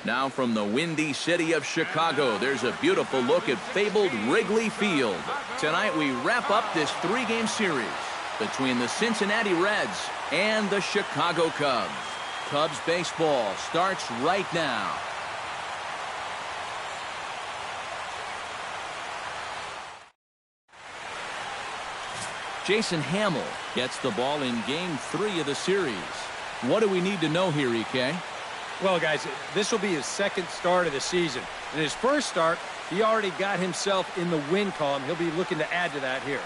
Now from the windy city of Chicago, there's a beautiful look at fabled Wrigley Field. Tonight we wrap up this 3-game series between the Cincinnati Reds and the Chicago Cubs. Cubs baseball starts right now. Jason Hammel gets the ball in Game 3 of the series. What do we need to know here, EK? Well, guys, this will be his second start of the season. In his first start, he already got himself in the win column. He'll be looking to add to that here.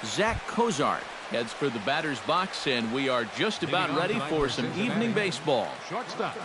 Zach Cozart heads for the batter's box, and we are just about ready for some evening baseball. Shortstop.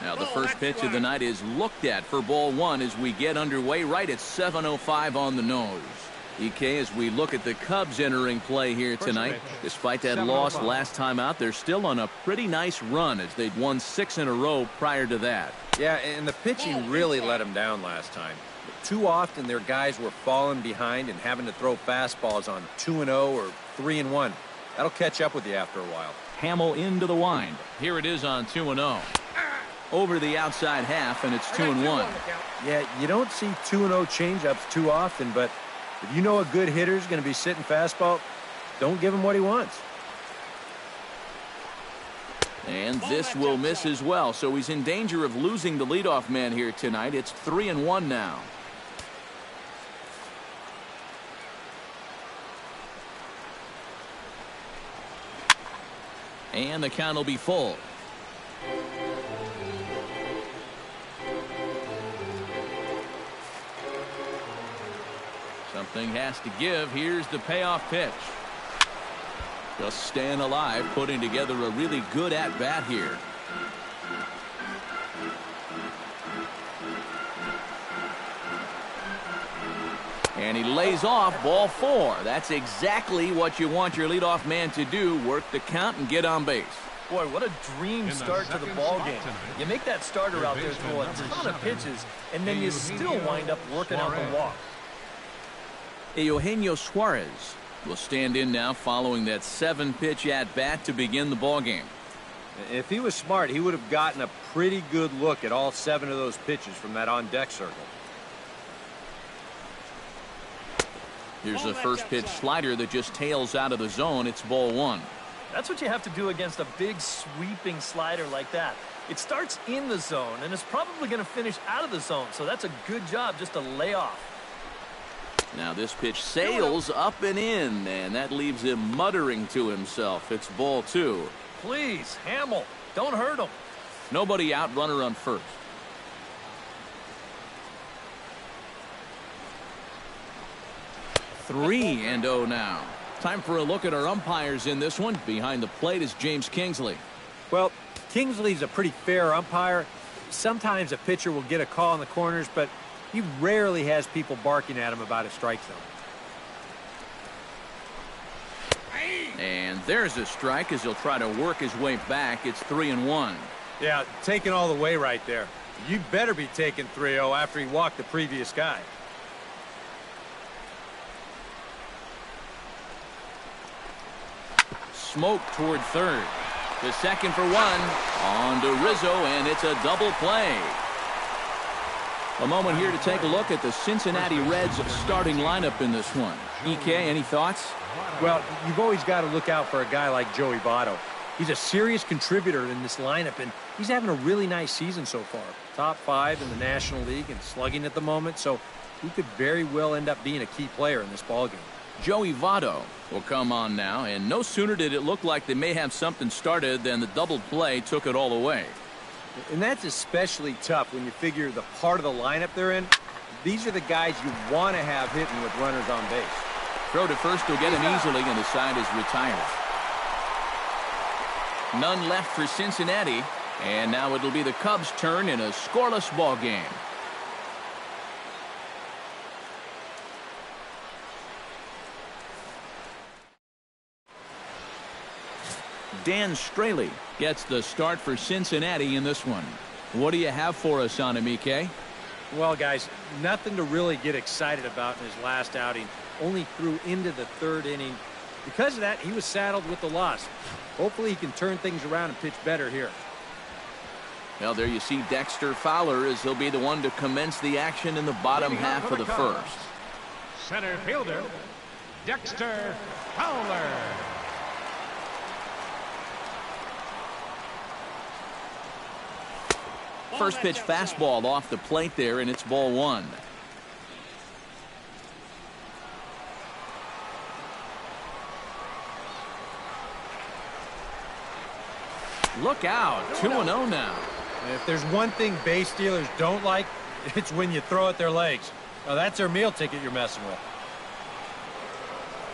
Now the first pitch of the night is looked at for ball 1 as we get underway right at 7:05 on the nose. EK, as we look at the Cubs entering play here tonight, despite that loss last time out, they're still on a pretty nice run as they'd won 6 in a row prior to that. Yeah, and the pitching really let them down last time. Too often their guys were falling behind and having to throw fastballs on 2-0 or 3-1. That'll catch up with you after a while. Hamill into the wind. Here it is on 2-0. Over the outside half, and it's 2-1. Yeah, you don't see 2-0 changeups too often, but if you know a good hitter's going to be sitting fastball, don't give him what he wants. And this will miss as well, so he's in danger of losing the leadoff man here tonight. It's 3-1 now. And the count will be full. Something has to give. Here's the payoff pitch. Just staying alive, putting together a really good at-bat here. And he lays off ball 4. That's exactly what you want your leadoff man to do, work the count and get on base. Boy, what a dream start to the ball game. You make that starter out there throw a ton of pitches, and then you still wind up working out the walk. Eugenio Suarez will stand in now following that 7-pitch at-bat to begin the ball game. If he was smart, he would have gotten a pretty good look at all 7 of those pitches from that on-deck circle. Here's a first-pitch slider that just tails out of the zone. It's ball 1. That's what you have to do against a big sweeping slider like that. It starts in the zone, and it's probably going to finish out of the zone, so that's a good job just to lay off. Now this pitch sails up and in, and that leaves him muttering to himself. It's ball 2. Please, Hamill, don't hurt him. Nobody out, runner on first. Three and 0 now. Time for a look at our umpires in this one. Behind the plate is James Kingsley. Well, Kingsley's a pretty fair umpire. Sometimes a pitcher will get a call in the corners, but he rarely has people barking at him about a strike zone. And there's a strike as he'll try to work his way back. It's 3-1. Yeah, taking all the way right there. You better be taking 3-0 after he walked the previous guy. Smoke toward third. The second for 1. On to Rizzo, and it's a double play. A moment here to take a look at the Cincinnati Reds starting lineup in this one. EK, any thoughts? Well, you've always got to look out for a guy like Joey Votto. He's a serious contributor in this lineup, and he's having a really nice season so far. Top 5 in the National League and slugging at the moment, so he could very well end up being a key player in this ballgame. Joey Votto will come on now, and no sooner did it look like they may have something started than the double play took it all away. And that's especially tough when you figure the part of the lineup they're in. These are the guys you want to have hitting with runners on base. Throw to first will get him easily, and the side is retired. None left for Cincinnati, and now it'll be the Cubs' turn in a scoreless ball game. Dan Straley gets the start for Cincinnati in this one. What do you have for us on him, EK? Well, guys, nothing to really get excited about in his last outing. Only threw into the 3rd inning. Because of that, he was saddled with the loss. Hopefully he can turn things around and pitch better here. Well, there you see Dexter Fowler as he'll be the one to commence the action in the bottom half of the first. Center fielder, Dexter Fowler. First pitch fastball off the plate there, and it's ball 1. Look out, 2-0 now. If there's one thing base stealers don't like, it's when you throw at their legs. Now, that's their meal ticket you're messing with.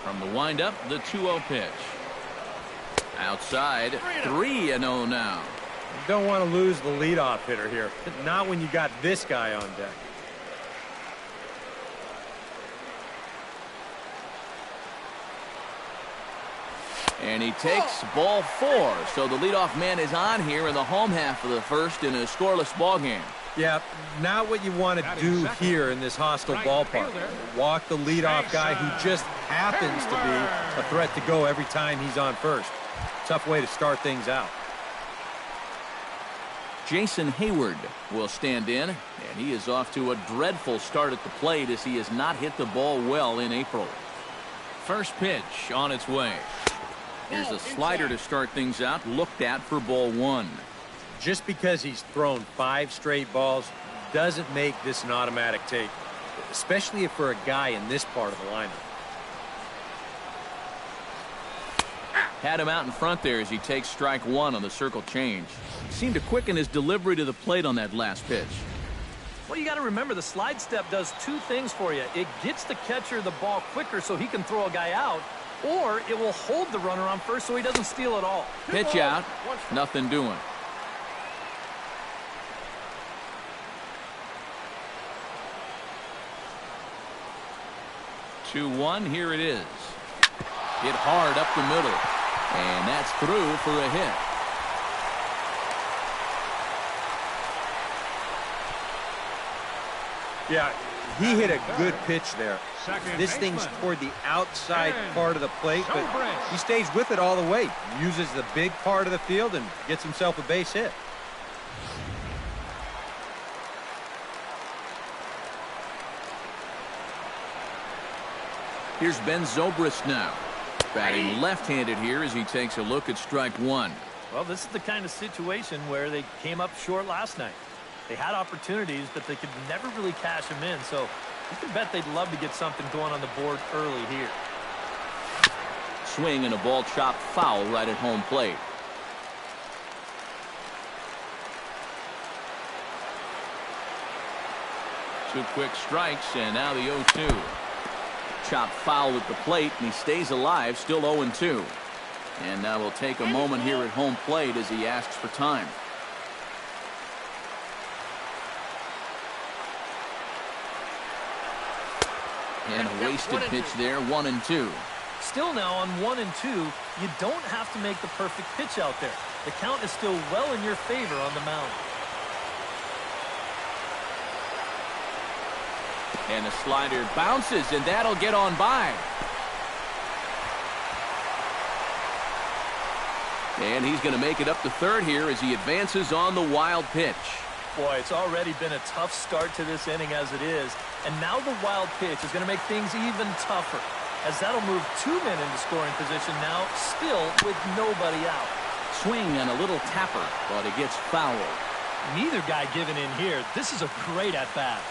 From the windup, the 2-0 pitch. Outside, 3-0 now. You don't want to lose the leadoff hitter here. Not when you got this guy on deck. And he takes ball 4. So the leadoff man is on here in the home half of the first in a scoreless ball game. Yeah, not what you want to do here in this hostile ballpark. Walk the leadoff guy who just happens to be a threat to go every time he's on first. Tough way to start things out. Jason Hayward will stand in, and he is off to a dreadful start at the plate as he has not hit the ball well in April. First pitch on its way. Here's a slider to start things out, looked at for ball 1. Just because he's thrown 5 straight balls doesn't make this an automatic take, especially for a guy in this part of the lineup. Had him out in front there as he takes strike 1 on the circle change. Seemed to quicken his delivery to the plate on that last pitch. Well, you got to remember the slide step does 2 things for you. It gets the catcher the ball quicker so he can throw a guy out, or it will hold the runner on first so he doesn't steal it all. Pitch out, nothing doing. Two one, here it is. Hit hard up the middle, and that's through for a hit. Yeah, he hit a good pitch there. This thing's toward the outside part of the plate, but he stays with it all the way. Uses the big part of the field and gets himself a base hit. Here's Ben Zobrist now. Batting left-handed here as he takes a look at strike 1. Well, this is the kind of situation where they came up short last night. They had opportunities, but they could never really cash them in. So you can bet they'd love to get something going on the board early here. Swing and a ball chopped foul right at home plate. Two quick strikes, and now the 0-2. Chopped foul at the plate, and he stays alive, still 0-2. And now we'll take a moment here at home plate as he asks for time. And a wasted pitch there, 1-2. Still now on 1-2, you don't have to make the perfect pitch out there. The count is still well in your favor on the mound. And the slider bounces, and that'll get on by. And he's going to make it up to third here as he advances on the wild pitch. Boy, it's already been a tough start to this inning as it is. And now the wild pitch is going to make things even tougher, as that'll move 2 men into scoring position now, still with nobody out. Swing and a little tapper, but it gets foul. Neither guy giving in here. This is a great at-bat.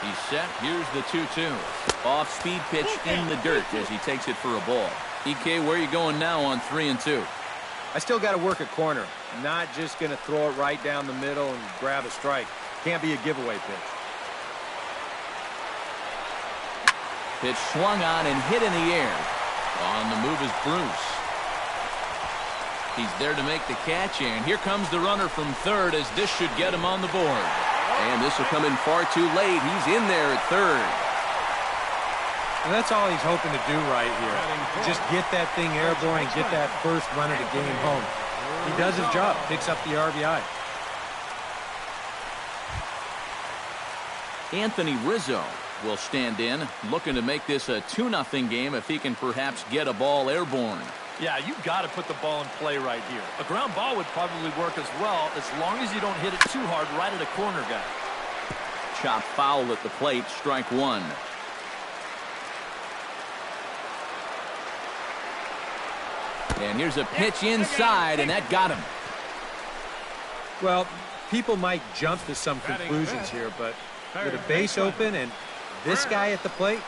He's set. Here's the 2-2. Off-speed pitch in the dirt as he takes it for a ball. EK, where are you going now on 3-2? I still got to work a corner. Not just going to throw it right down the middle and grab a strike. Can't be a giveaway pitch. Pitch swung on and hit in the air. On the move is Bruce. He's there to make the catch, and here comes the runner from third as this should get him on the board. And this will come in far too late. He's in there at third. And that's all he's hoping to do right here. Just get that thing airborne and get that first run of the game home. He does his job, picks up the RBI. Anthony Rizzo will stand in, looking to make this a 2-0 game if he can perhaps get a ball airborne. Yeah, you got to put the ball in play right here. A ground ball would probably work as well, as long as you don't hit it too hard right at a corner guy. Chop foul at the plate, strike 1. And here's a pitch inside, and that got him. Well, people might jump to some conclusions here, but with a base open and this guy at the plate,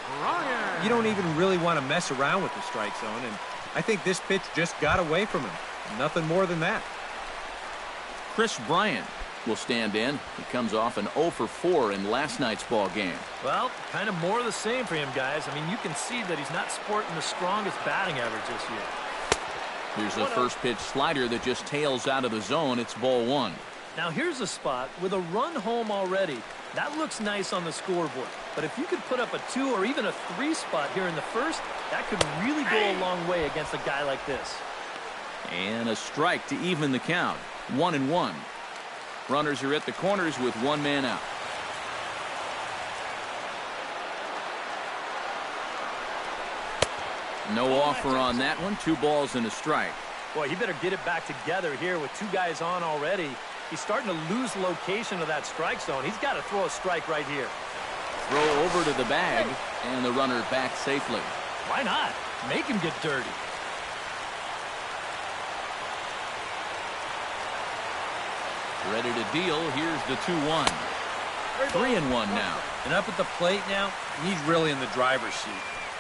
you don't even really want to mess around with the strike zone, and I think this pitch just got away from him. Nothing more than that. Chris Bryant will stand in. He comes off an 0 for 4 in last night's ball game. Well, kind of more of the same for him, guys. I mean, you can see that he's not sporting the strongest batting average this year. Here's the first pitch slider that just tails out of the zone. It's ball 1. Now here's a spot with a run home already. That looks nice on the scoreboard. But if you could put up a 2 or even a 3 spot here in the first, that could really go a long way against a guy like this. And a strike to even the count. 1-1. Runners are at the corners with one man out. No offer on that one. 2 balls and a strike. Boy, he better get it back together here with 2 guys on already. He's starting to lose location of that strike zone. He's got to throw a strike right here. Throw over to the bag, and the runner back safely. Why not? Make him get dirty. Ready to deal. Here's the 2-1. 3-1 now. And up at the plate now, he's really in the driver's seat.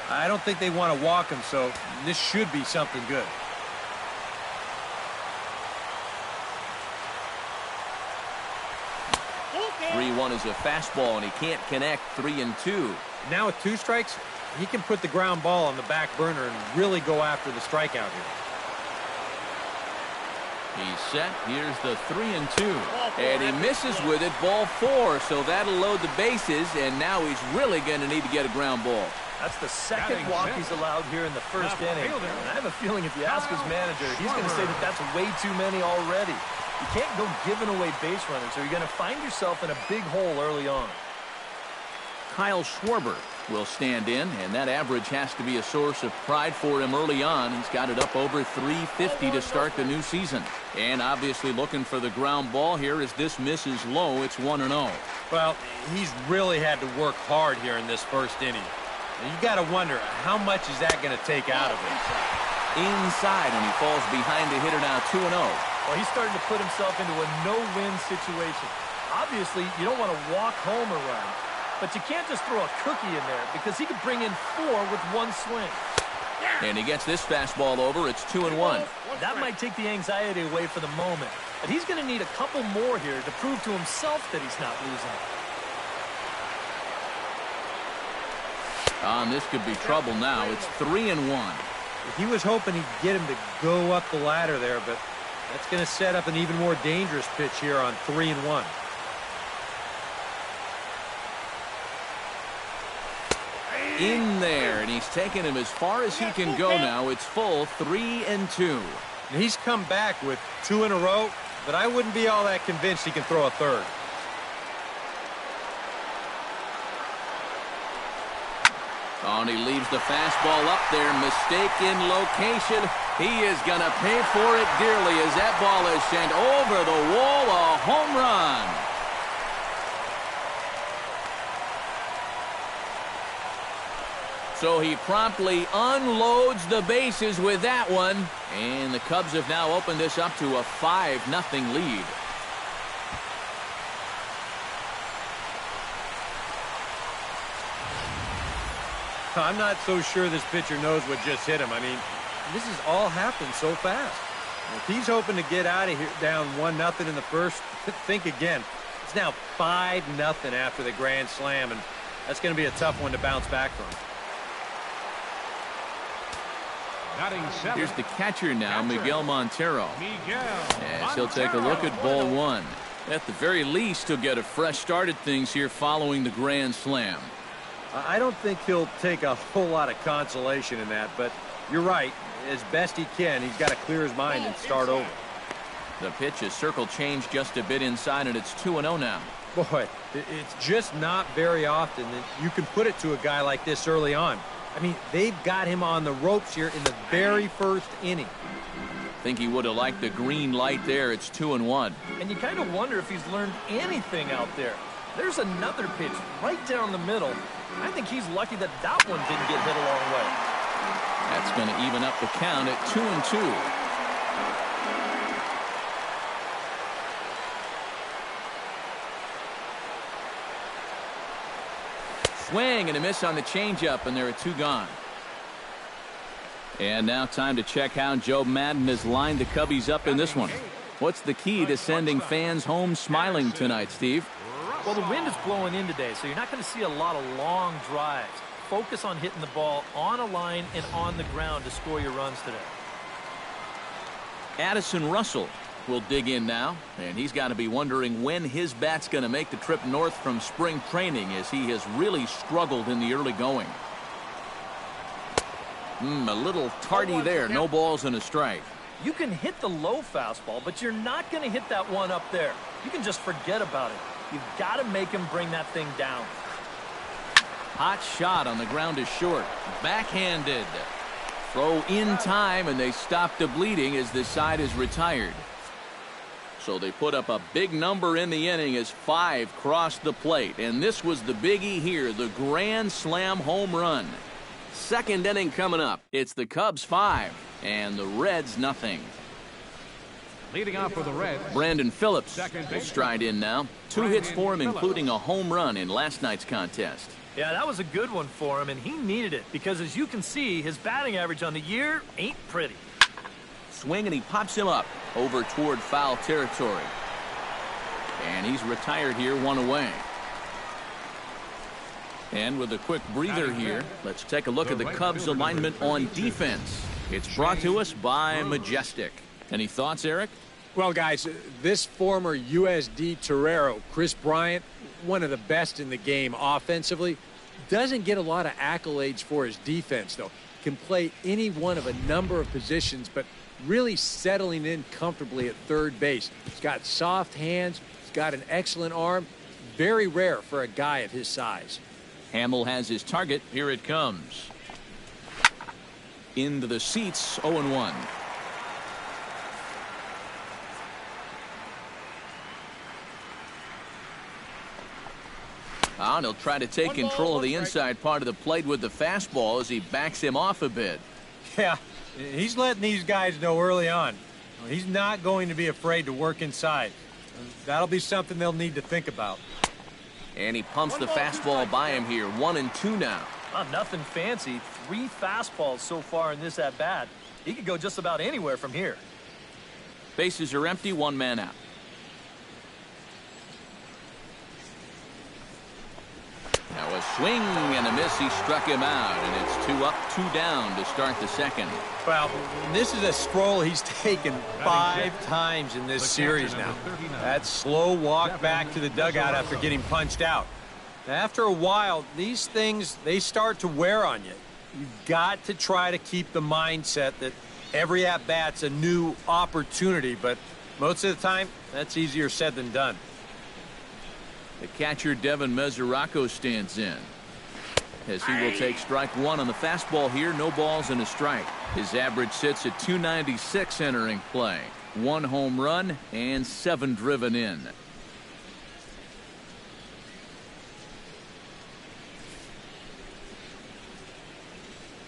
I don't think they want to walk him, so this should be something good. Okay. 3-1 is a fastball, and he can't connect. 3-2. Now with 2 strikes, he can put the ground ball on the back burner and really go after the strikeout here. He's set. Here's the 3-2. And he misses with it. Ball 4. So that'll load the bases. And now he's really going to need to get a ground ball. That's the second walk he's allowed here in the first inning. And I have a feeling if you ask his manager, he's going to say that that's way too many already. You can't go giving away base runners or you're going to find yourself in a big hole early on. Kyle Schwarber will stand in, and that average has to be a source of pride for him early on. He's got it up over 350 to start the new season. And obviously looking for the ground ball here as this misses low. It's 1-0. Well, he's really had to work hard here in this first inning. And you got to wonder, how much is that going to take out of him? Inside, and he falls behind the hitter now. 2-0. Well, he's starting to put himself into a no-win situation. Obviously, you don't want to walk home a run. But you can't just throw a cookie in there because he could bring in 4 with 1 swing. And he gets this fastball over. It's 2-1. That might take the anxiety away for the moment. But he's going to need a couple more here to prove to himself that he's not losing. This could be trouble now. It's 3-1. He was hoping he'd get him to go up the ladder there, but that's going to set up an even more dangerous pitch here on 3-1. In there, and he's taken him as far as he can go now. It's full 3-2. And he's come back with 2 in a row, but I wouldn't be all that convinced he can throw a third. Oh, and he leaves the fastball up there. Mistaken location. He is going to pay for it dearly as that ball is sent over the wall. A home run. So he promptly unloads the bases with that one. And the Cubs have now opened this up to a 5-0 lead. I'm not so sure this pitcher knows what just hit him. I mean, this has all happened so fast. If he's hoping to get out of here down 1-0 in the first, think again. It's now 5-0 after the grand slam, and that's going to be a tough one to bounce back from. Here's the catcher now, Miguel Montero. As he'll take a look at ball 1. At the very least, he'll get a fresh start at things here following the grand slam. I don't think he'll take a whole lot of consolation in that, but you're right. As best he can, he's got to clear his mind and start over. The pitch is circle changed just a bit inside, and it's 2-0 now. Boy, it's just not very often that you can put it to a guy like this early on. I mean, they've got him on the ropes here in the very first inning. Think he would have liked the green light there. It's 2-1. And you kind of wonder if he's learned anything out there. There's another pitch right down the middle. I think he's lucky that that one didn't get hit a long way. That's going to even up the count at 2-2. Swing and a miss on the changeup, and there are 2 gone. And now time to check how Joe Maddon has lined the Cubbies up in this one. What's the key to sending fans home smiling tonight, Steve? Well, the wind is blowing in today, so you're not going to see a lot of long drives. Focus on hitting the ball on a line and on the ground to score your runs today. Addison Russell will dig in now, and he's got to be wondering when his bat's going to make the trip north from spring training, as he has really struggled in the early going. A little tardy there. No balls and a strike. You can hit the low fastball, but you're not going to hit that one up there. You can just forget about it. You've got to make him bring that thing down. Hot shot on the ground is short. Backhanded. Throw in time, and they stop the bleeding as this side is retired. So they put up a big number in the inning as 5 crossed the plate. And this was the biggie here, the grand slam home run. Second inning coming up. It's the Cubs 5 and the Reds nothing. Leading off for the Reds, Brandon Phillips will stride in now. 2 hits for him, including a home run in last night's contest. Yeah, that was a good one for him, and he needed it because, as you can see, his batting average on the year ain't pretty. Swing, and he pops him up over toward foul territory. And he's retired here, 1 away. And with a quick breather here, let's take a look at the Cubs alignment on defense. It's brought to us by Majestic. Any thoughts, Eric? Well, guys, this former USD Torero, Chris Bryant, one of the best in the game offensively, doesn't get a lot of accolades for his defense, though. Can play any one of a number of positions, but really settling in comfortably at third base. He's got soft hands. He's got an excellent arm. Very rare for a guy of his size. Hamill has his target. Here it comes. Into the seats, 0-1. And he'll try to take control of the inside part of the plate with the fastball as he backs him off a bit. Yeah, he's letting these guys know early on. He's not going to be afraid to work inside. That'll be something they'll need to think about. And he pumps the fastball by him here. 1-2 now. Nothing fancy. 3 fastballs so far in this at-bat. He could go just about anywhere from here. Bases are empty, 1 man out. Now a swing and a miss. He struck him out, and it's 2 up, 2 down to start the second. Well, this is a stroll he's taken 5 times in this series now. That slow walk back to the dugout after getting punched out. After a while, these things, they start to wear on you. You've got to try to keep the mindset that every at-bat's a new opportunity, but most of the time, that's easier said than done. The catcher, Devin Mesoraco, stands in, as he will take strike 1 on the fastball here. No balls and a strike. His average sits at .296 entering play. 1 home run and 7 driven in.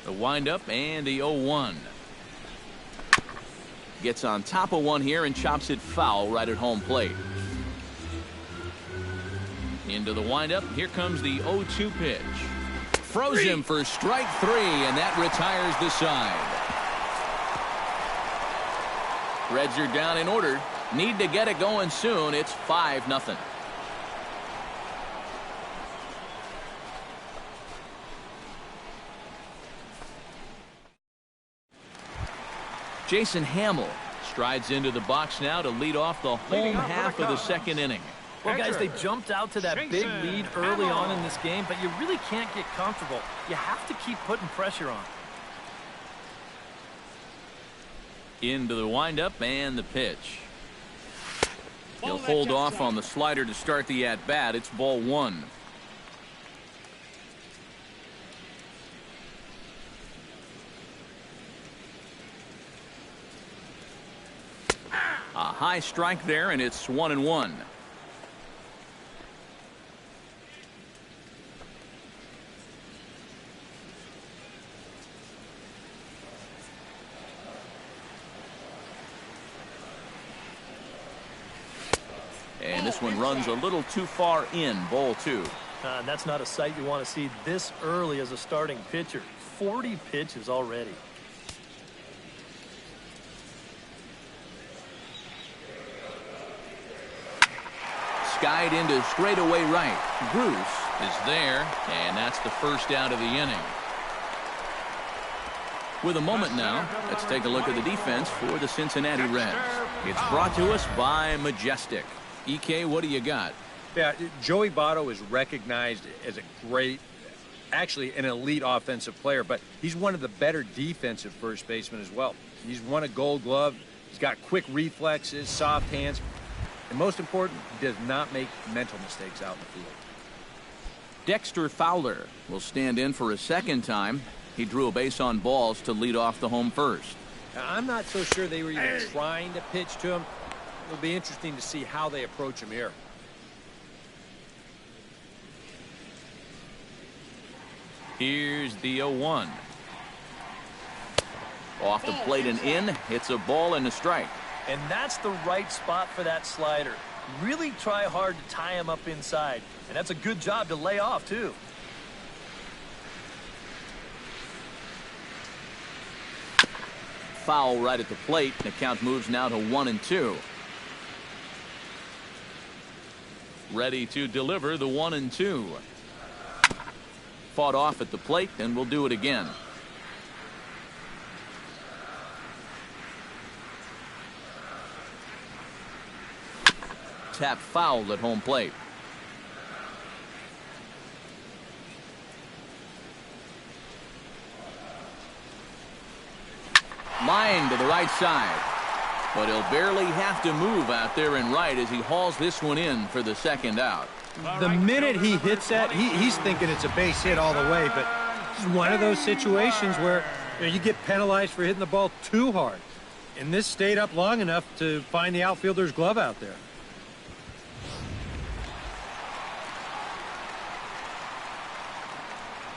The windup and the 0-1. Gets on top of one here and chops it foul right at home plate. Into the windup. Here comes the 0-2 pitch. Froze him for strike 3, and that retires the side. Reds are down in order. Need to get it going soon. It's 5-0. Jason Hamill strides into the box now to lead off the home half of the second inning. Well, guys, they jumped out to that big lead early on in this game, but you really can't get comfortable. You have to keep putting pressure on. Into the windup and the pitch. He'll hold off on the slider to start the at-bat. It's ball 1. A high strike there, and it's 1-1. And this one runs a little too far in, ball 2. That's not a sight you want to see this early as a starting pitcher. 40 pitches already. Skied into straightaway right. Bruce is there, and that's the first out of the inning. With a moment now, let's take a look at the defense for the Cincinnati Reds. It's brought to us by Majestic. EK, what do you got? Yeah, Joey Votto is recognized as a great, actually an elite offensive player, but he's one of the better defensive first basemen as well. He's won a Gold Glove. He's got quick reflexes, soft hands, and most important, he does not make mental mistakes out in the field. Dexter Fowler will stand in for a second time. He drew a base on balls to lead off the home first. Now, I'm not so sure they were even trying to pitch to him. It'll be interesting to see how they approach him here. Here's the 0-1. Off the plate and in. It's a ball and a strike. And that's the right spot for that slider. Really try hard to tie him up inside. And that's a good job to lay off, too. Foul right at the plate. The count moves now to 1-2. Ready to deliver the 1-2. Fought off at the plate, and we'll do it again. Tap foul at home plate. Line to the right side. But he'll barely have to move out there in right as he hauls this one in for the second out. The minute he hits that, he's thinking it's a base hit all the way, but it's one of those situations where you get penalized for hitting the ball too hard. And this stayed up long enough to find the outfielder's glove out there.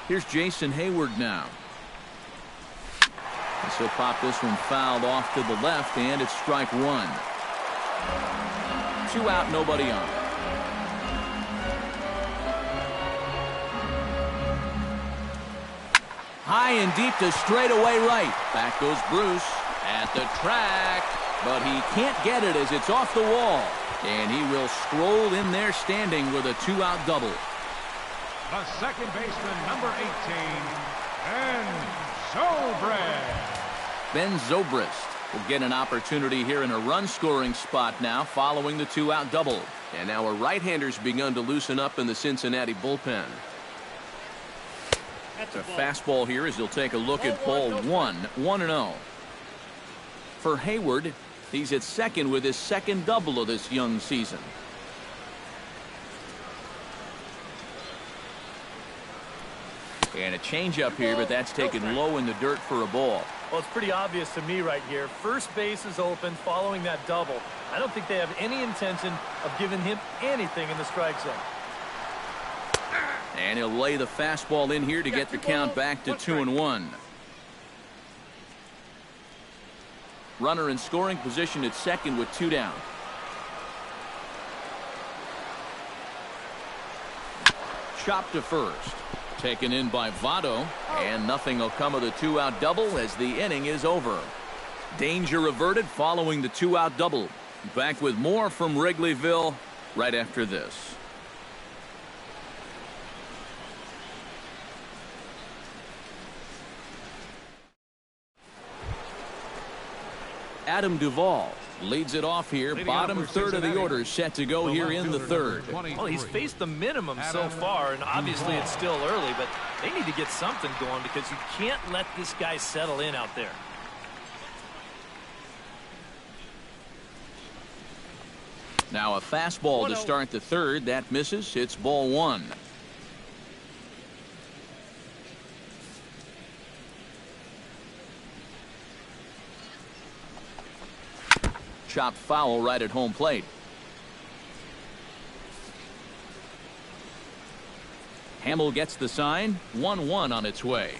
Here's Jason Hayward now. So pop this one fouled off to the left, and it's strike one. 2 out, nobody on. High and deep to straightaway right. Back goes Bruce at the track, but he can't get it as it's off the wall. And he will stroll in there standing with a 2-out double. The second baseman, number 18, Ben Zobrist. Ben Zobrist will get an opportunity here in a run-scoring spot now following the 2-out double. And now a right-hander's begun to loosen up in the Cincinnati bullpen. That's a fastball here as he'll take a look at ball 1, 1-0. For Hayward, he's at second with his second double of this young season. And a changeup here, but that's taken low in the dirt for a ball. Well, it's pretty obvious to me right here. First base is open following that double. I don't think they have any intention of giving him anything in the strike zone. And he'll lay the fastball in here to get the count back to 2-1. Runner in scoring position at second with 2 down. Chopped to first. Taken in by Votto, and nothing will come of the 2-out double as the inning is over. Danger averted following the 2-out double. Back with more from Wrigleyville right after this. Adam Duvall leads it off here. Bottom third of the order set to go here in the third. Well, he's faced the minimum so far, and obviously it's still early, but they need to get something going because you can't let this guy settle in out there. Now a fastball to start the third. That misses. It's ball 1. Chopped foul right at home plate. Hamill gets the sign. 1-1 on its way.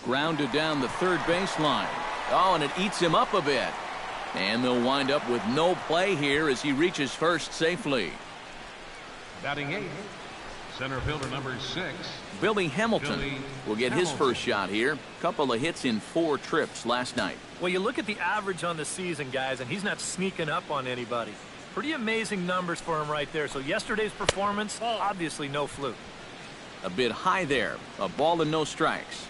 Grounded down the third baseline. Oh, and it eats him up a bit. And they'll wind up with no play here as he reaches first safely. Batting 8th, center fielder number 6. Billy Hamilton will get his first shot here. Couple of hits in 4 trips last night. Well, you look at the average on the season, guys, and he's not sneaking up on anybody. Pretty amazing numbers for him right there. So yesterday's performance, obviously no fluke. A bit high there. A ball and no strikes.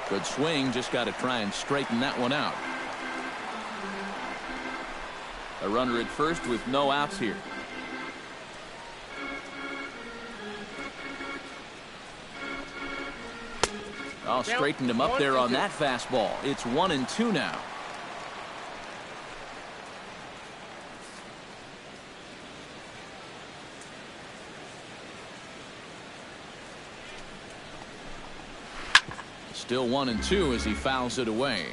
Good swing, just got to try and straighten that one out. A runner at first with no outs here. Oh, straightened him up there on that fastball. It's 1-2 now. Still 1-2 as he fouls it away.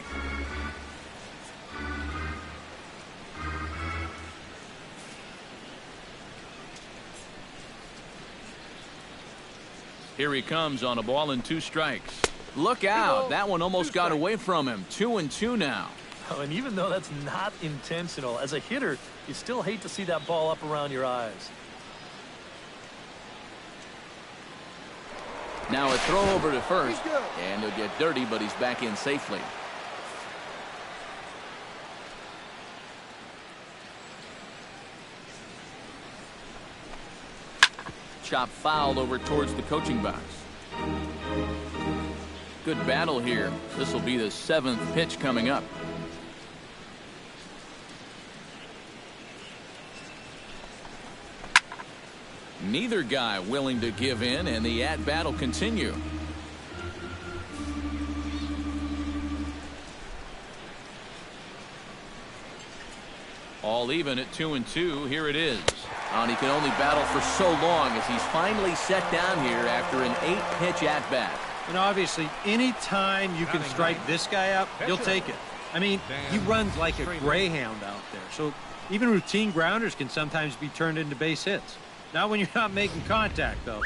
Here he comes on a ball and 2 strikes. Look out. That one almost got away from him. 2-2 now. Oh, and even though that's not intentional, as a hitter, you still hate to see that ball up around your eyes. Now a throw over to first, and he'll get dirty, but he's back in safely. Chop foul over towards the coaching box. Good battle here. This will be the 7th pitch coming up. Neither guy willing to give in, and the at-bat will continue. All even at 2-2. Here it is. And he can only battle for so long as he's finally set down here after an 8-pitch at-bat. And obviously, any time you can strike this guy out, you'll take it. I mean, he runs like a greyhound out there. So even routine grounders can sometimes be turned into base hits. Not when you're not making contact, though.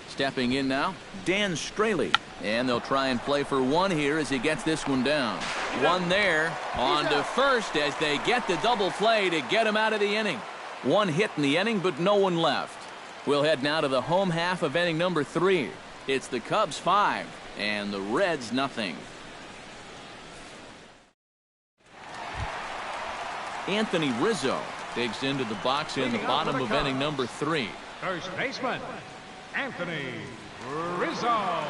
Stepping in now, Dan Straley. And they'll try and play for 1 here as he gets this one down. 1 there. On to first as they get the double play to get him out of the inning. 1 hit in the inning, but no one left. We'll head now to the home half of inning number 3. It's the Cubs 5 and the Reds nothing. Anthony Rizzo digs into the box in the bottom of inning number 3. First baseman, Anthony Rizzo.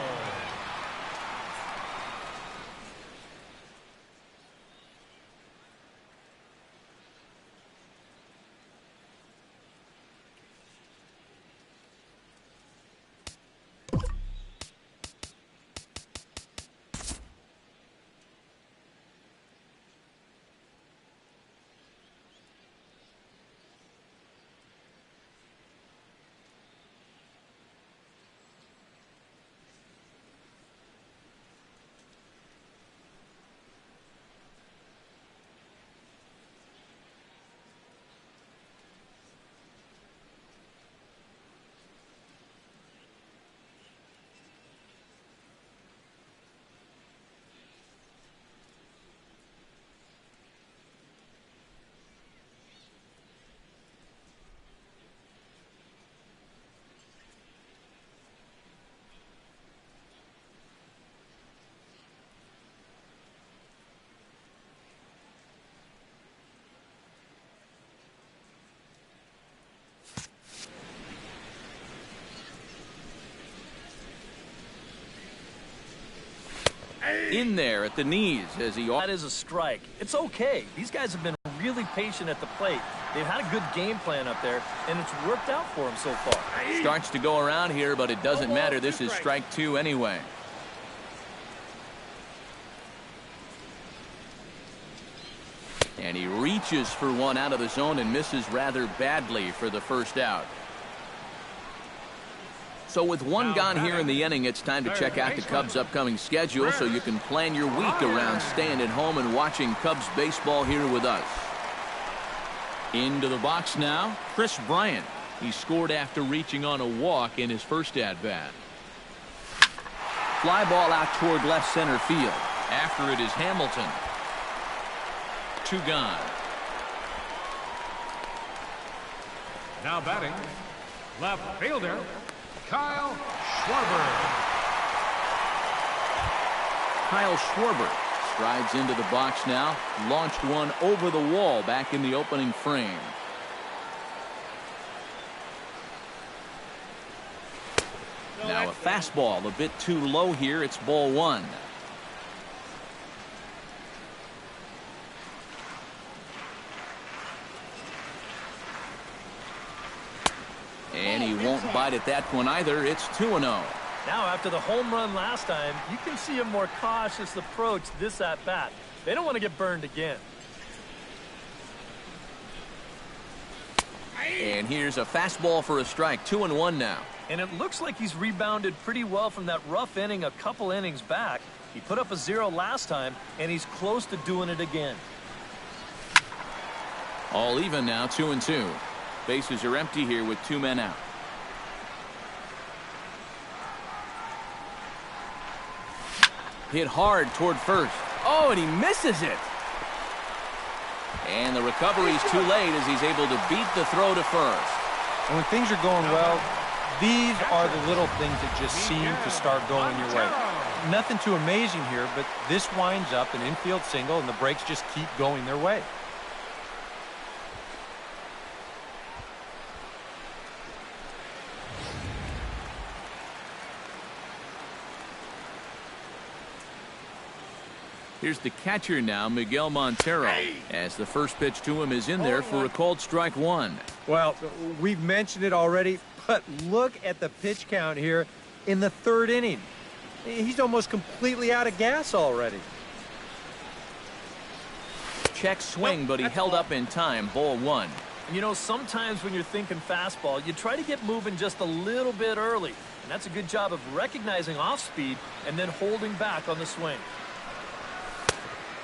In there at the knees as he... That is a strike. It's okay. These guys have been really patient at the plate. They've had a good game plan up there, and it's worked out for them so far. Starts to go around here, but it doesn't matter. This is strike 2 anyway. And he reaches for 1 out of the zone and misses rather badly for the first out. So with 1 gone here in the inning, it's time to check out the Cubs' upcoming schedule so you can plan your week around staying at home and watching Cubs baseball here with us. Into the box now, Chris Bryant. He scored after reaching on a walk in his first at-bat. Fly ball out toward left center field. After it is Hamilton. 2 gone. Now batting, left fielder, Kyle Schwarber. Kyle Schwarber strides into the box now. Launched one over the wall back in the opening frame. Now a fastball a bit too low here. It's ball one. And he won't bite at that one either. It's 2-0. Now, after the home run last time, you can see a more cautious approach this at-bat. They don't want to get burned again. And here's a fastball for a strike. 2-1 now. And it looks like he's rebounded pretty well from that rough inning a couple innings back. He put up a 0 last time, and he's close to doing it again. All even now, 2-2. Bases are empty here with 2 men out. Hit hard toward first. Oh, and he misses it. And the recovery's too late as he's able to beat the throw to first. And when things are going well, these are the little things that just seem to start going your way. Nothing too amazing here, but this winds up an infield single, and the breaks just keep going their way. Here's the catcher now, Miguel Montero, as the first pitch to him is in there for a called strike one. Well, we've mentioned it already, but look at the pitch count here in the 3rd inning. He's almost completely out of gas already. Check swing, but he held up in time. Ball one. And you know, sometimes when you're thinking fastball, you try to get moving just a little bit early. And that's a good job of recognizing off speed and then holding back on the swing.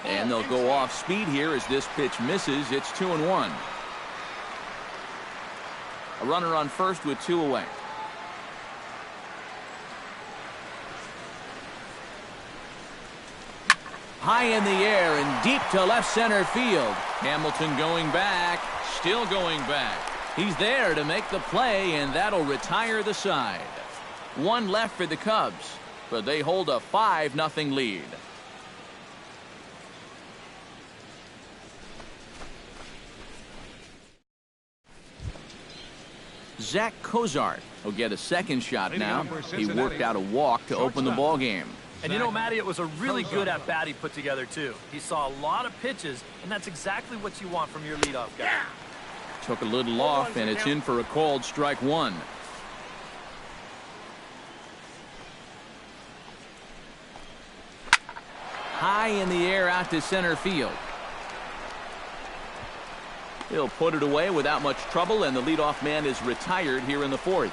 And they'll go off speed here as this pitch misses. It's 2-1. A runner on first with 2 away. High in the air and deep to left center field. Hamilton going back, still going back. He's there to make the play, and that'll retire the side. 1 left for the Cubs, but they hold a 5-0 lead. Zach Cozart will get a second shot now. He worked out a walk to open the ball game. And you know, Matty, it was a really good at-bat he put together, too. He saw a lot of pitches, and that's exactly what you want from your leadoff guy. Took a little off, and it's in for a called strike one. High in the air out to center field. He'll put it away without much trouble, and the leadoff man is retired here in the 4th.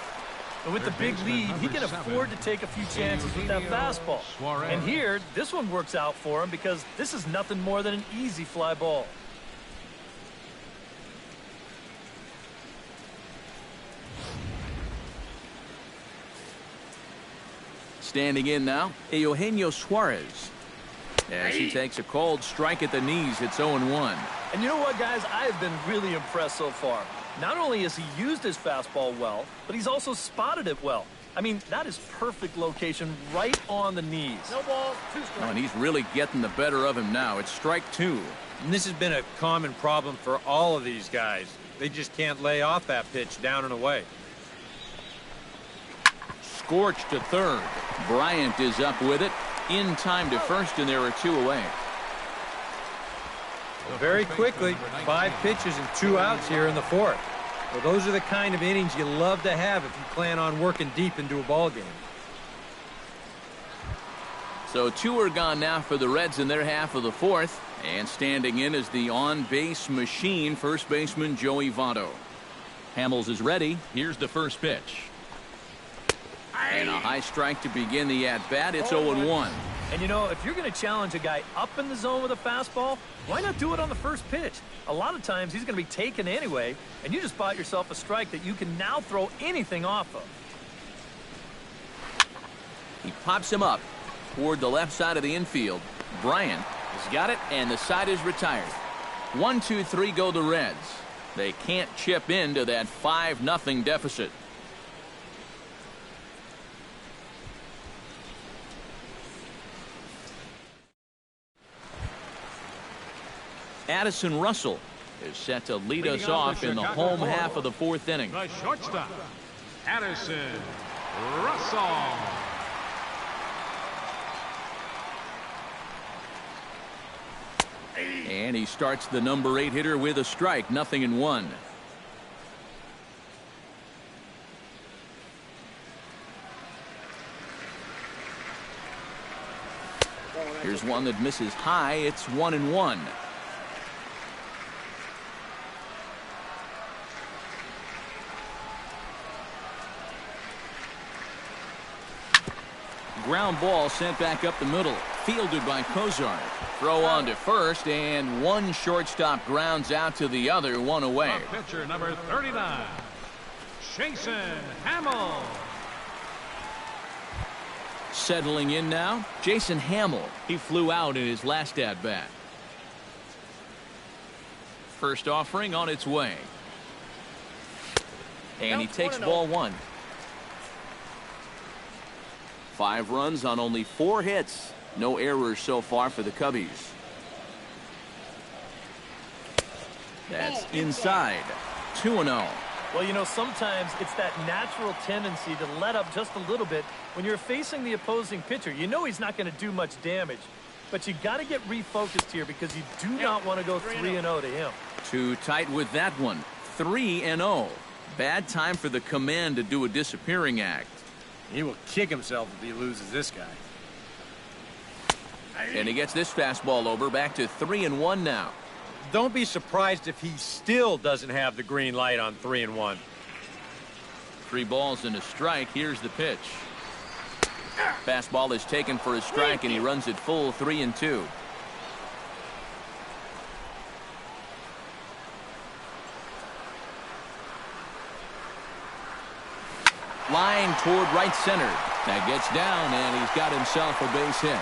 And with the big lead, he can afford to take a few chances with that fastball. And here, this one works out for him because this is nothing more than an easy fly ball. Standing in now, Eugenio Suarez. As he takes a called strike at the knees, it's 0-1. And you know what, guys? I have been really impressed so far. Not only has he used his fastball well, but he's also spotted it well. I mean, that is perfect location right on the knees. No ball, 2 strikes. Oh, and he's really getting the better of him now. It's strike 2. And this has been a common problem for all of these guys. They just can't lay off that pitch down and away. Scorched to third. Bryant is up with it. In time to first, and there are 2 away. Very quickly, 5 pitches and 2 outs here in the 4th. Well, those are the kind of innings you love to have if you plan on working deep into a ball game. So 2 are gone now for the Reds in their half of the 4th. And standing in is the on-base machine, first baseman Joey Votto. Hamels is ready. Here's the first pitch. And a high strike to begin the at-bat. It's 0-1. And you know, if you're going to challenge a guy up in the zone with a fastball, why not do it on the first pitch? A lot of times he's going to be taken anyway, and you just bought yourself a strike that you can now throw anything off of. He pops him up toward the left side of the infield. Bryant has got it, and the side is retired. 1, 2, 3 go the Reds. They can't chip into that 5-0 deficit. Addison Russell is set to lead us off in the home half of the 4th inning. The shortstop, Addison Russell. And he starts the number 8 hitter with a strike, 0-1. Here's one that misses high. It's 1-1. Ground ball sent back up the middle. Fielded by Cozart. Throw on to first, and one shortstop grounds out to the other, one away. The pitcher, number 39, Jason Hamill. Settling in now, Jason Hamill. He flew out in his last at-bat. First offering on its way. And he takes ball 1. 5 runs on only 4 hits. No errors so far for the Cubbies. That's inside. 2-0. Well, you know, sometimes it's that natural tendency to let up just a little bit when you're facing the opposing pitcher. You know he's not going to do much damage, but you got to get refocused here because you do not want to go 3-0 to him. Too tight with that one. 3-0. Bad time for the command to do a disappearing act. He will kick himself if he loses this guy. And he gets this fastball over, back to 3-1 now. Don't be surprised if he still doesn't have the green light on 3-1. 3 balls and a strike. Here's the pitch. Fastball is taken for a strike, and he runs it full 3-2. Line toward right center. That gets down, and he's got himself a base hit.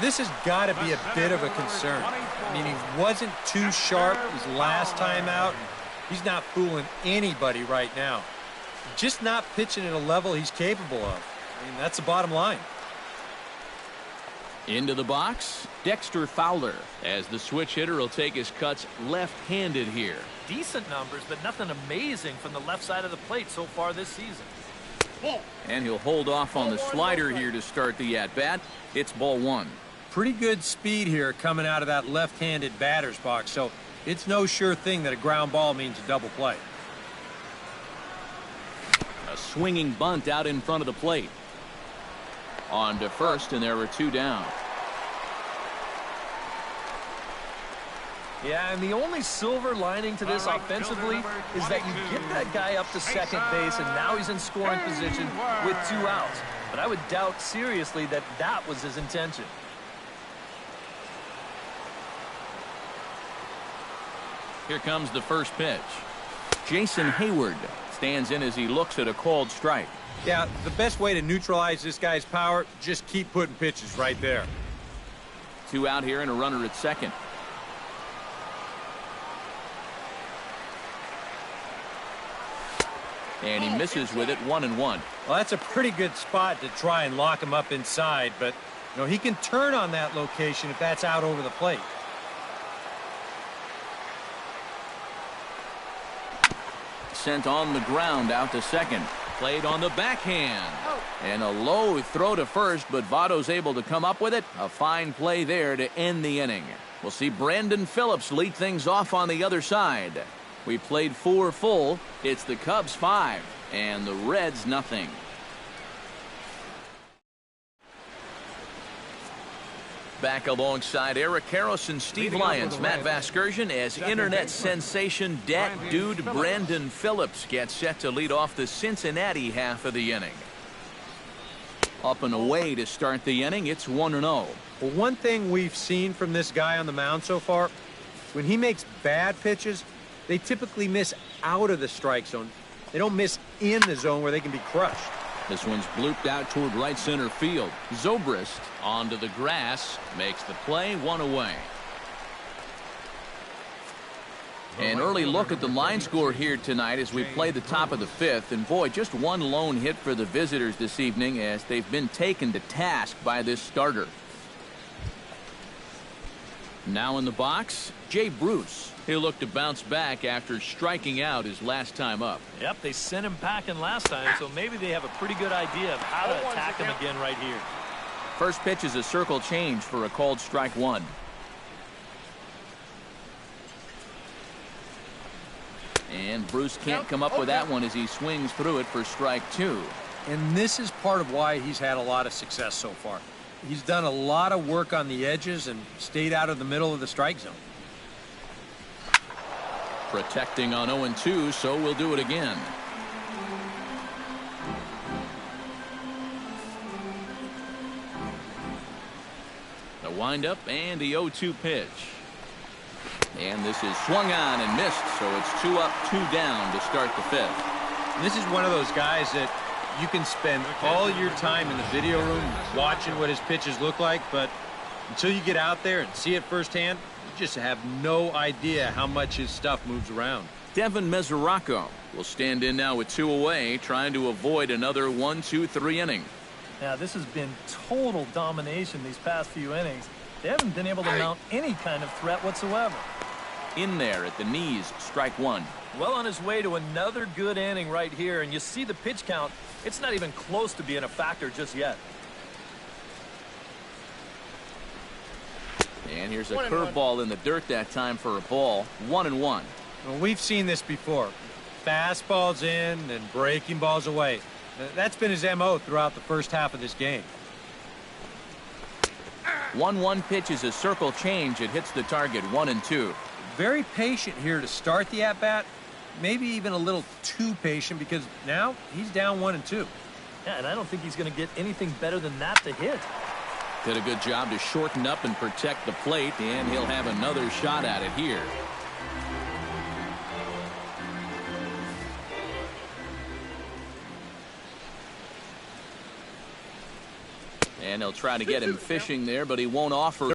This has got to be a bit of a concern. I mean, he wasn't too sharp his last time out. He's not fooling anybody right now. Just not pitching at a level he's capable of. I mean, that's the bottom line. Into the box, Dexter Fowler, as the switch hitter will take his cuts left-handed here. Decent numbers, but nothing amazing from the left side of the plate so far this season. And he'll hold off on the slider here to start the at-bat. It's ball 1. Pretty good speed here coming out of that left-handed batter's box, so it's no sure thing that a ground ball means a double play. A swinging bunt out in front of the plate. On to first, and there were 2 down. Yeah, and the only silver lining to this offensively is that you get that guy up to second base, and now he's in scoring position with 2 outs. But I would doubt seriously that that was his intention. Here comes the first pitch. Jason Hayward stands in as he looks at a called strike. Yeah, the best way to neutralize this guy's power, just keep putting pitches right there. 2 out here and a runner at second. And he misses with it, 1-1. Well, that's a pretty good spot to try and lock him up inside, but you know, he can turn on that location if that's out over the plate. Sent on the ground out to second. Played on the backhand. And a low throw to first, but Votto's able to come up with it. A fine play there to end the inning. We'll see Brandon Phillips lead things off on the other side. We played 4 full. It's the Cubs 5 and the Reds nothing. Back alongside Eric Harrison, Steve Lyons, Matt Vasgersian, as internet sensation Dat Dude Brandon Phillips gets set to lead off the Cincinnati half of the inning. Up and away to start the inning. It's 1-0. Well, one thing we've seen from this guy on the mound so far, when he makes bad pitches, they typically miss out of the strike zone. They don't miss in the zone where they can be crushed. This one's blooped out toward right center field. Zobrist onto the grass, makes the play, 1 away. An early look at the line score here tonight as we play the top of the 5th. And boy, just 1 lone hit for the visitors this evening as they've been taken to task by this starter. Now in the box, Jay Bruce. He'll look to bounce back after striking out his last time up. Yep, they sent him packing last time, so maybe they have a pretty good idea of how to attack him again right here. First pitch is a circle change for a called strike one. And Bruce can't come up with that one as he swings through it for strike two. And this is part of why he's had a lot of success so far. He's done a lot of work on the edges and stayed out of the middle of the strike zone. Protecting on 0-2, so we'll do it again. The windup and the 0-2 pitch. And this is swung on and missed, so it's 2 up, 2 down to start the fifth. This is one of those guys that you can spend all your time in the video room watching what his pitches look like, but until you get out there and see it firsthand, you just have no idea how much his stuff moves around. Devin Mesoraco will stand in now with 2 away, trying to avoid another 1-2-3 inning. Now, this has been total domination these past few innings. They haven't been able to mount any kind of threat whatsoever. In there at the knees, strike one. Well on his way to another good inning right here, and you see the pitch count. It's not even close to being a factor just yet. And here's a curveball in the dirt that time for a ball. 1-1. Well, we've seen this before. Fastballs in and breaking balls away. That's been his MO throughout the first half of this game. 1-1 pitch is a circle change. It hits the target 1-2. Very patient here to start the at-bat. Maybe even a little too patient because now he's down 1-2. Yeah, and I don't think he's going to get anything better than that to hit. Did a good job to shorten up and protect the plate, and he'll have another shot at it here. And he'll try to get him fishing there, but he won't offer.